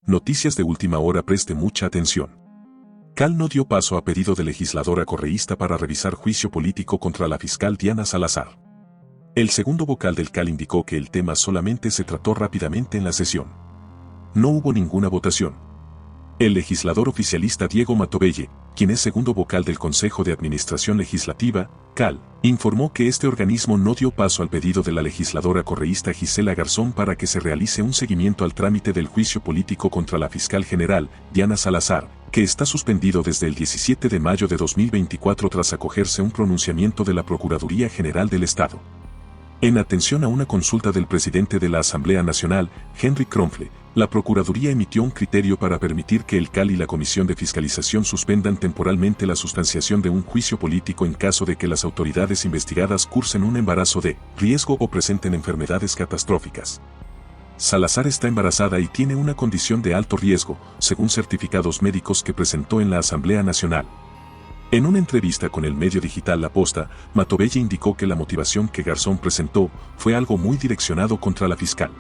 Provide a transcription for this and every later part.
Noticias de última hora, preste mucha atención. CAL no dio paso a pedido de legisladora correísta para revisar juicio político contra la fiscal Diana Salazar. El segundo vocal del CAL indicó que el tema solamente se trató rápidamente en la sesión. No hubo ninguna votación. El legislador oficialista Diego Matovelle, quien es segundo vocal del Consejo de Administración Legislativa, CAL, informó que este organismo no dio paso al pedido de la legisladora correísta Gisela Garzón para que se realice un seguimiento al trámite del juicio político contra la fiscal general, Diana Salazar, que está suspendido desde el 17 de mayo de 2024 tras acogerse un pronunciamiento de la Procuraduría General del Estado. En atención a una consulta del presidente de la Asamblea Nacional, Henry Kronfle, la Procuraduría emitió un criterio para permitir que el CAL y la Comisión de Fiscalización suspendan temporalmente la sustanciación de un juicio político en caso de que las autoridades investigadas cursen un embarazo de riesgo o presenten enfermedades catastróficas. Salazar está embarazada y tiene una condición de alto riesgo, según certificados médicos que presentó en la Asamblea Nacional. En una entrevista con el medio digital La Posta, Matovelle indicó que la motivación que Garzón presentó fue algo muy direccionado contra la fiscal.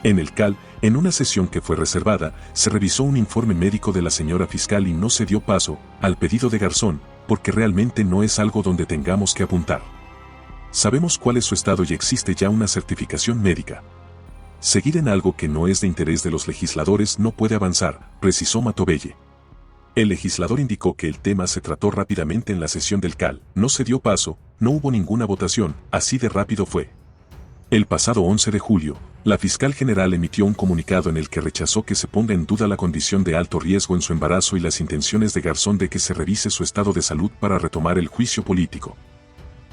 En el CAL, en una sesión que fue reservada, se revisó un informe médico de la señora fiscal y no se dio paso al pedido de Garzón, porque realmente no es algo donde tengamos que apuntar. Sabemos cuál es su estado y existe ya una certificación médica. Seguir en algo que no es de interés de los legisladores no puede avanzar, precisó Matovelle. El legislador indicó que el tema se trató rápidamente en la sesión del CAL, no se dio paso, no hubo ninguna votación, así de rápido fue. El pasado 11 de julio, la fiscal general emitió un comunicado en el que rechazó que se ponga en duda la condición de alto riesgo en su embarazo y las intenciones de Garzón de que se revise su estado de salud para retomar el juicio político.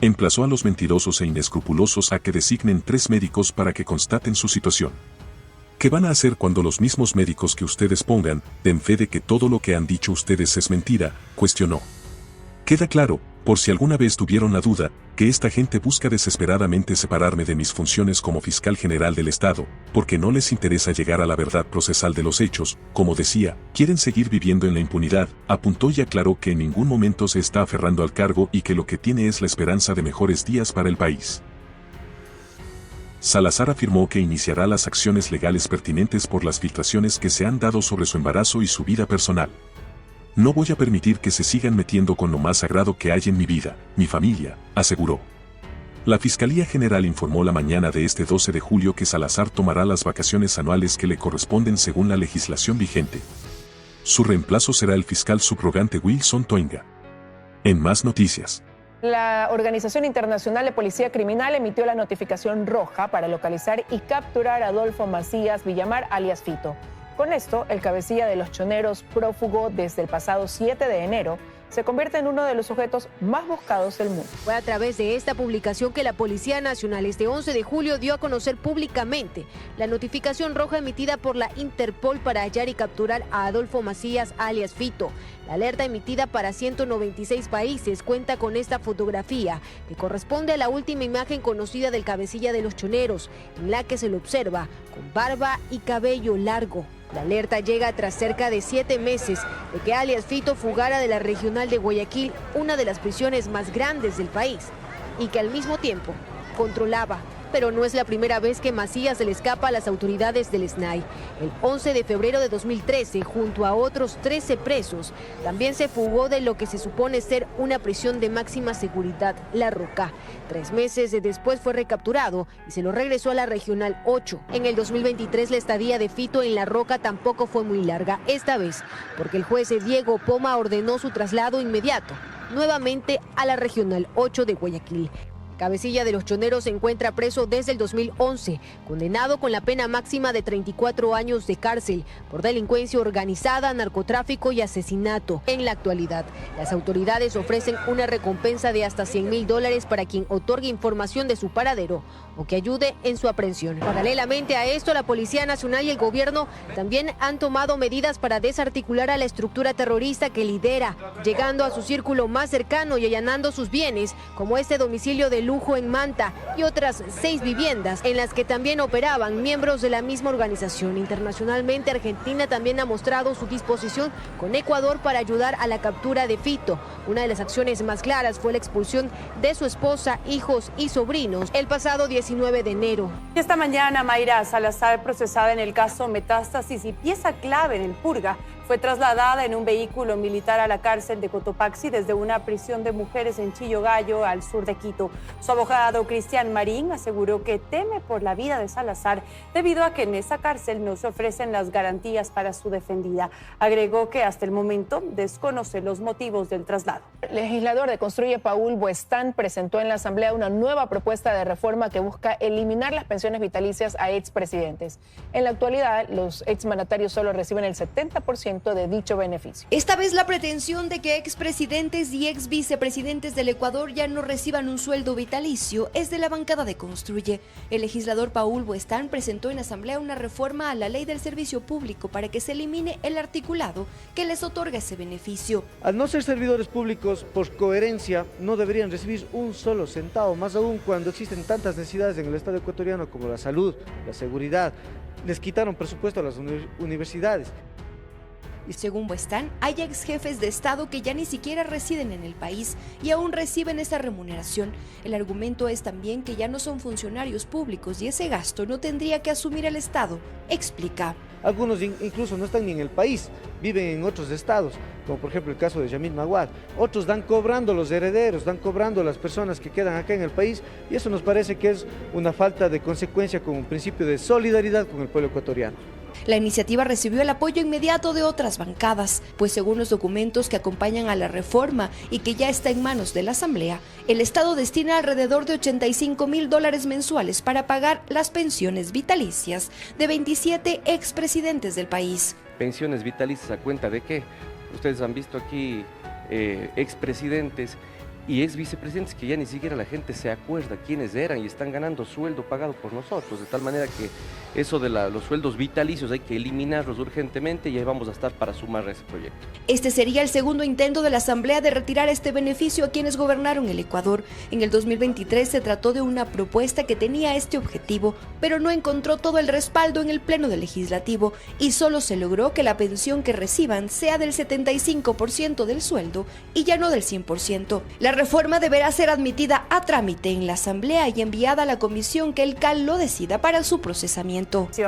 Emplazó a los mentirosos e inescrupulosos a que designen 3 médicos para que constaten su situación. ¿Qué van a hacer cuando los mismos médicos que ustedes pongan den fe de que todo lo que han dicho ustedes es mentira?, cuestionó. Queda claro, por si alguna vez tuvieron la duda, que esta gente busca desesperadamente separarme de mis funciones como fiscal general del Estado, porque no les interesa llegar a la verdad procesal de los hechos, como decía, quieren seguir viviendo en la impunidad, apuntó y aclaró que en ningún momento se está aferrando al cargo y que lo que tiene es la esperanza de mejores días para el país. Salazar afirmó que iniciará las acciones legales pertinentes por las filtraciones que se han dado sobre su embarazo y su vida personal. No voy a permitir que se sigan metiendo con lo más sagrado que hay en mi vida, mi familia, aseguró. La Fiscalía General informó la mañana de este 12 de julio que Salazar tomará las vacaciones anuales que le corresponden según la legislación vigente. Su reemplazo será el fiscal subrogante Wilson Toinga. En más noticias. La Organización Internacional de Policía Criminal emitió la notificación roja para localizar y capturar a Adolfo Macías Villamar, alias Fito. Con esto, el cabecilla de los choneros, prófugo desde el pasado 7 de enero, se convierte en uno de los sujetos más buscados del mundo. Fue a través de esta publicación que la Policía Nacional este 11 de julio dio a conocer públicamente la notificación roja emitida por la Interpol para hallar y capturar a Adolfo Macías, alias Fito. La alerta emitida para 196 países cuenta con esta fotografía, que corresponde a la última imagen conocida del cabecilla de los choneros, en la que se lo observa con barba y cabello largo. La alerta llega tras cerca de 7 meses de que alias Fito fugara de la regional de Guayaquil, una de las prisiones más grandes del país, y que al mismo tiempo controlaba. Pero no es la primera vez que Macías se le escapa a las autoridades del SNAI. El 11 de febrero de 2013, junto a otros 13 presos, también se fugó de lo que se supone ser una prisión de máxima seguridad, La Roca. 3 meses después fue recapturado y se lo regresó a la Regional 8. En el 2023 la estadía de Fito en La Roca tampoco fue muy larga, esta vez porque el juez Diego Poma ordenó su traslado inmediato, nuevamente a la Regional 8 de Guayaquil. Cabecilla de los choneros se encuentra preso desde el 2011, condenado con la pena máxima de 34 años de cárcel por delincuencia organizada, narcotráfico y asesinato. En la actualidad, las autoridades ofrecen una recompensa de hasta $100.000 para quien otorgue información de su paradero o que ayude en su aprehensión. Paralelamente a esto, la Policía Nacional y el gobierno también han tomado medidas para desarticular a la estructura terrorista que lidera, llegando a su círculo más cercano y allanando sus bienes, como este domicilio de lujo en Manta y otras 6 viviendas en las que también operaban miembros de la misma organización. Internacionalmente, Argentina también ha mostrado su disposición con Ecuador para ayudar a la captura de Fito. Una de las acciones más claras fue la expulsión de su esposa, hijos y sobrinos el pasado 19 de enero. Esta mañana, Mayra Salazar, procesada en el caso Metástasis y pieza clave en el Purga, fue trasladada en un vehículo militar a la cárcel de Cotopaxi desde una prisión de mujeres en Chillogallo, al sur de Quito. Su abogado, Cristian Marín, aseguró que teme por la vida de Salazar debido a que en esa cárcel no se ofrecen las garantías para su defendida. Agregó que hasta el momento desconoce los motivos del traslado. El legislador de Construye, Paul Buestán, presentó en la Asamblea una nueva propuesta de reforma que busca eliminar las pensiones vitalicias a expresidentes. En la actualidad, los exmandatarios solo reciben el 70% de dicho beneficio. Esta vez la pretensión de que expresidentes y exvicepresidentes del Ecuador ya no reciban un sueldo vitalicio es de la bancada de Construye. El legislador Paul Buestán presentó en asamblea una reforma a la ley del servicio público para que se elimine el articulado que les otorga ese beneficio. Al no ser servidores públicos, por coherencia, no deberían recibir un solo centavo, más aún cuando existen tantas necesidades en el Estado ecuatoriano como la salud, la seguridad. Les quitaron presupuesto a las universidades. Y según Buestán, hay ex jefes de Estado que ya ni siquiera residen en el país y aún reciben esa remuneración. El argumento es también que ya no son funcionarios públicos y ese gasto no tendría que asumir el Estado, explica. Algunos incluso no están ni en el país, viven en otros estados, como por ejemplo el caso de Yamil Maguad. Otros dan cobrando los herederos, dan cobrando las personas que quedan acá en el país, y eso nos parece que es una falta de consecuencia con un principio de solidaridad con el pueblo ecuatoriano. La iniciativa recibió el apoyo inmediato de otras bancadas, pues según los documentos que acompañan a la reforma y que ya está en manos de la Asamblea, el Estado destina alrededor de $85,000 mensuales para pagar las pensiones vitalicias de 27 expresidentes del país. ¿Pensiones vitalicias a cuenta de qué? Ustedes han visto aquí expresidentes y ex vicepresidentes que ya ni siquiera la gente se acuerda quiénes eran y están ganando sueldo pagado por nosotros, de tal manera que eso de los sueldos vitalicios hay que eliminarlos urgentemente y ahí vamos a estar para sumar a ese proyecto. Este sería el segundo intento de la Asamblea de retirar este beneficio a quienes gobernaron el Ecuador. En el 2023 se trató de una propuesta que tenía este objetivo, pero no encontró todo el respaldo en el Pleno del Legislativo y solo se logró que la pensión que reciban sea del 75% del sueldo y ya no del 100%. La reforma deberá ser admitida a trámite en la Asamblea y enviada a la comisión que el CAL lo decida para su procesamiento.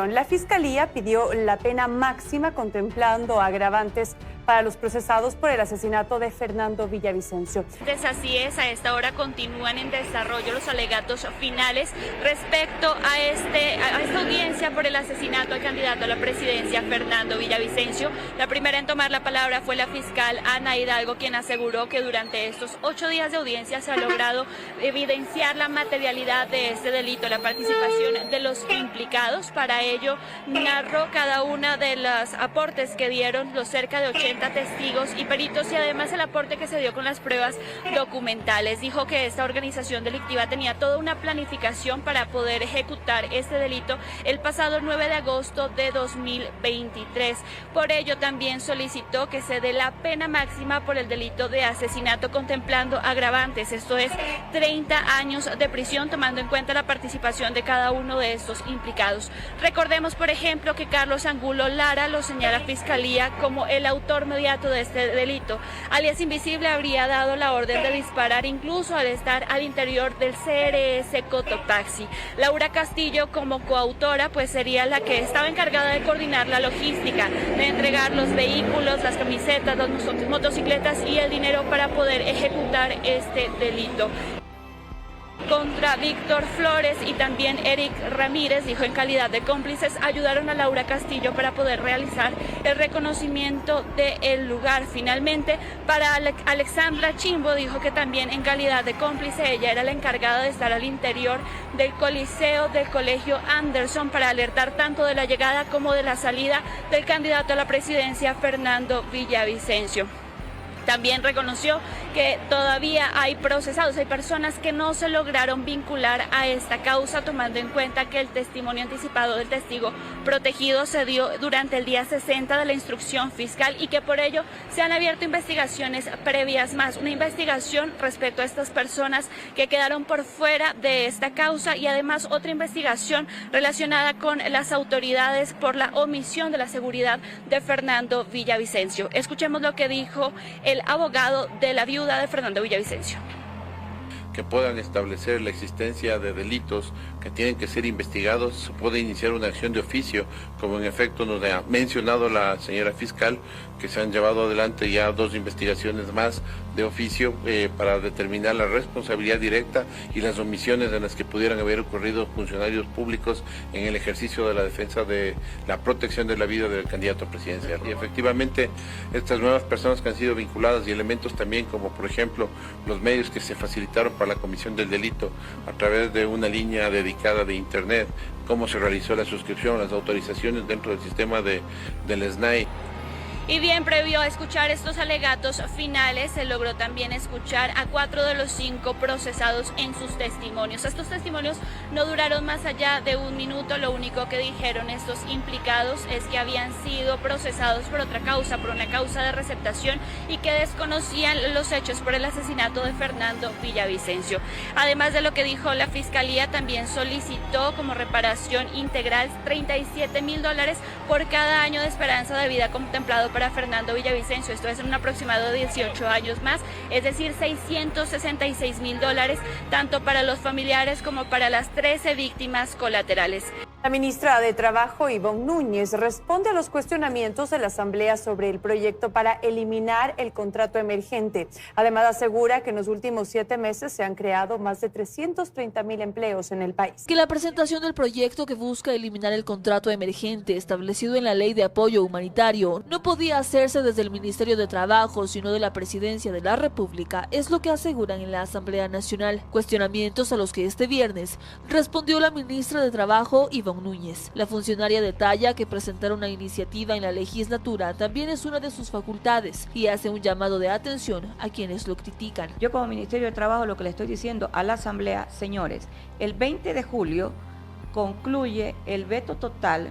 La Fiscalía pidió la pena máxima contemplando agravantes para los procesados por el asesinato de Fernando Villavicencio. Así es, a esta hora continúan en desarrollo los alegatos finales respecto a esta audiencia por el asesinato al candidato a la presidencia Fernando Villavicencio. La primera en tomar la palabra fue la fiscal Ana Hidalgo, quien aseguró que durante estos 8 días de audiencia se ha logrado evidenciar la materialidad de este delito, la participación de los implicados. Para ello narró cada una de los aportes que dieron los cerca de 80 testigos y peritos y además el aporte que se dio con las pruebas documentales. Dijo que esta organización delictiva tenía toda una planificación para poder ejecutar este delito el pasado 9 de agosto de 2023. Por ello también solicitó que se dé la pena máxima por el delito de asesinato contemplando agravantes, esto es 30 años de prisión tomando en cuenta la participación de cada uno de estos implicados. Recordemos, por ejemplo, que Carlos Angulo Lara lo señala Fiscalía como el autor inmediato de este delito. Alias Invisible habría dado la orden de disparar incluso al estar al interior del CRS Cotopaxi. Laura Castillo, como coautora, pues sería la que estaba encargada de coordinar la logística, de entregar los vehículos, las camisetas, las motocicletas y el dinero para poder ejecutar este delito. Contra Víctor Flores y también Eric Ramírez, dijo en calidad de cómplices, ayudaron a Laura Castillo para poder realizar el reconocimiento del lugar. Finalmente, para Alexandra Chimbo, dijo que también en calidad de cómplice ella era la encargada de estar al interior del coliseo del Colegio Anderson para alertar tanto de la llegada como de la salida del candidato a la presidencia Fernando Villavicencio. También reconoció que todavía hay procesados, hay personas que no se lograron vincular a esta causa, tomando en cuenta que el testimonio anticipado del testigo protegido se dio durante el día 60 de la instrucción fiscal y que por ello se han abierto investigaciones previas más, una investigación respecto a estas personas que quedaron por fuera de esta causa y además otra investigación relacionada con las autoridades por la omisión de la seguridad de Fernando Villavicencio. Escuchemos lo que dijo el abogado de la viuda de Fernando Villavicencio. Que puedan establecer la existencia de delitos que tienen que ser investigados, se puede iniciar una acción de oficio, como en efecto nos ha mencionado la señora fiscal, que se han llevado adelante ya 2 investigaciones más de oficio para determinar la responsabilidad directa y las omisiones en las que pudieran haber ocurrido funcionarios públicos en el ejercicio de la defensa de la protección de la vida del candidato presidencial. Y efectivamente estas nuevas personas que han sido vinculadas y elementos también como por ejemplo los medios que se facilitaron para la comisión del delito a través de una línea dedicada de internet, cómo se realizó la suscripción, las autorizaciones dentro del sistema del SNAI. Y bien, previo a escuchar estos alegatos finales, se logró también escuchar a 4 de los 5 procesados en sus testimonios. Estos testimonios no duraron más allá de 1 minuto. Lo único que dijeron estos implicados es que habían sido procesados por otra causa, por una causa de receptación y que desconocían los hechos por el asesinato de Fernando Villavicencio. Además de lo que dijo la Fiscalía, también solicitó como reparación integral $37.000 por cada año de esperanza de vida contemplado para Fernando Villavicencio. Esto es en un aproximado de 18 años más, es decir, $666.000, tanto para los familiares como para las 13 víctimas colaterales. La ministra de Trabajo, Ivonne Núñez, responde a los cuestionamientos de la Asamblea sobre el proyecto para eliminar el contrato emergente. Además, asegura que en los últimos 7 meses se han creado más de 330.000 empleos en el país. Que la presentación del proyecto que busca eliminar el contrato emergente establecido en la Ley de Apoyo Humanitario no podía hacerse desde el Ministerio de Trabajo, sino de la Presidencia de la República, es lo que aseguran en la Asamblea Nacional. Cuestionamientos a los que este viernes respondió la ministra de Trabajo, Ivonne Núñez. La funcionaria detalla que presentar una iniciativa en la legislatura también es una de sus facultades y hace un llamado de atención a quienes lo critican. Yo como Ministerio de Trabajo lo que le estoy diciendo a la Asamblea, señores, el 20 de julio concluye el veto total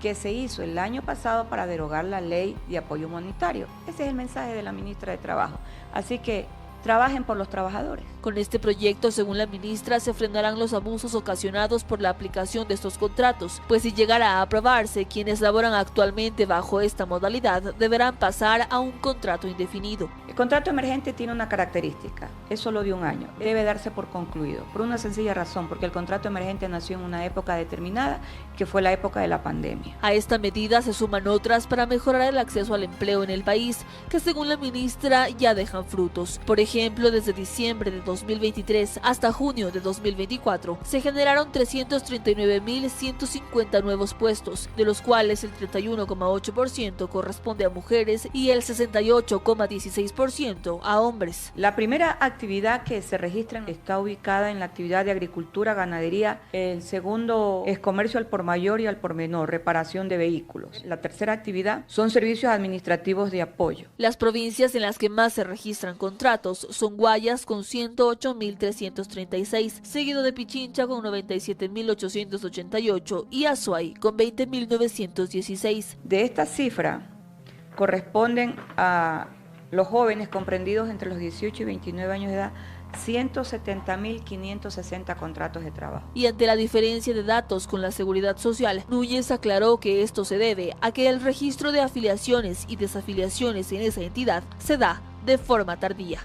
que se hizo el año pasado para derogar la Ley de Apoyo Humanitario. Ese es el mensaje de la ministra de Trabajo. Así que trabajen por los trabajadores. Con este proyecto, según la ministra, se frenarán los abusos ocasionados por la aplicación de estos contratos, pues si llegara a aprobarse, quienes laboran actualmente bajo esta modalidad deberán pasar a un contrato indefinido. El contrato emergente tiene una característica, es solo de 1 año, debe darse por concluido, por una sencilla razón, porque el contrato emergente nació en una época determinada, que fue la época de la pandemia. A esta medida se suman otras para mejorar el acceso al empleo en el país, que según la ministra ya dejan frutos. Por ejemplo, desde diciembre de 2023 hasta junio de 2024 se generaron 339.150 nuevos puestos, de los cuales el 31,8% corresponde a mujeres y el 68,16% a hombres. La primera actividad que se registra está ubicada en la actividad de agricultura, ganadería. El segundo es comercio al por mayor y al por menor, reparación de vehículos. La tercera actividad son servicios administrativos de apoyo. Las provincias en las que más se registran contratos son Guayas con 108.336, seguido de Pichincha con 97.888 y Azuay con 20.916. De esta cifra corresponden a los jóvenes comprendidos entre los 18 y 29 años de edad 170.560 contratos de trabajo. Y ante la diferencia de datos con la Seguridad Social, Núñez aclaró que esto se debe a que el registro de afiliaciones y desafiliaciones en esa entidad se da de forma tardía.